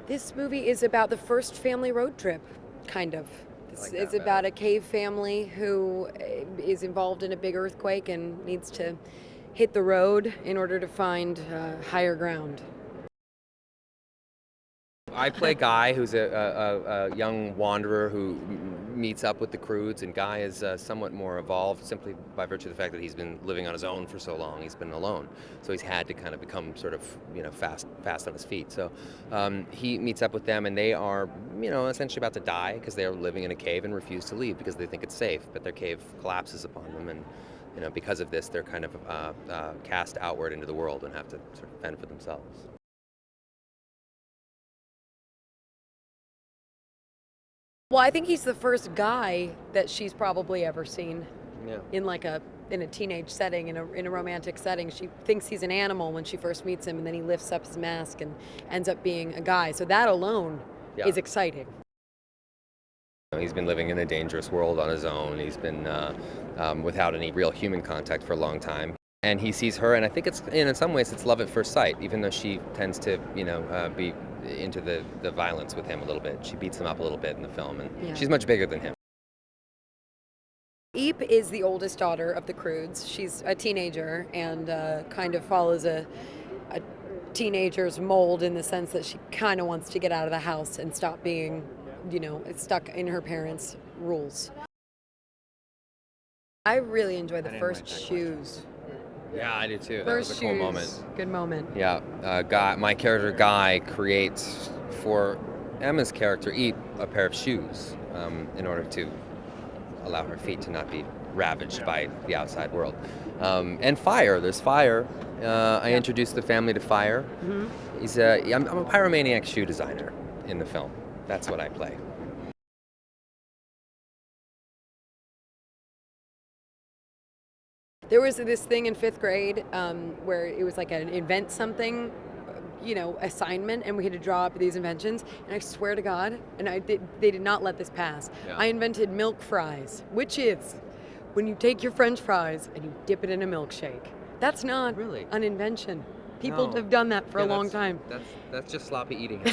This movie is about the first family road trip, kind of. It's about a cave family who is involved in a big earthquake and needs to hit the road in order to find higher ground. I play Guy, who's a young wanderer who meets up with the Croods, and Guy is somewhat more evolved simply by virtue of the fact that he's been living on his own for so long. He's been alone, so he's had to kind of become sort of fast on his feet. So he meets up with them, and they are essentially about to die because they are living in a cave and refuse to leave because they think it's safe, but their cave collapses upon them, and because of this, they're kind of cast outward into the world and have to sort of fend for themselves. Well, I think he's the first guy that she's probably ever seen Yeah. in a teenage setting, in a romantic setting. She thinks he's an animal when she first meets him, and then he lifts up his mask and ends up being a guy. So that alone Yeah. is exciting. He's been living in a dangerous world on his own. He's been without any real human contact for a long time. And he sees her, and I think in some ways it's love at first sight, even though she tends to, be into the violence with him a little bit. She beats him up a little bit in the film, and Yeah. she's much bigger than him. Eep is the oldest daughter of the Croods. She's a teenager and kind of follows a teenager's mold in the sense that she kind of wants to get out of the house and stop being, stuck in her parents' rules. I really enjoy the I didn't first like that shoes. Yeah, I do too. That First was a cool shoes. moment. Good moment. Yeah, my character Guy creates for Emma's character Eep a pair of shoes in order to allow her feet to not be ravaged by the outside world. And fire. There's fire. I introduced the family to fire. Mm-hmm. I'm a pyromaniac shoe designer in the film. That's what I play. There was this thing in fifth grade where it was like an invent something, assignment, and we had to draw up these inventions. And I swear to God, they did not let this pass. Yeah. I invented milk fries, which is when you take your French fries and you dip it in a milkshake. That's not Really? an invention. People No. have done that for a Yeah, long time. That's just sloppy eating.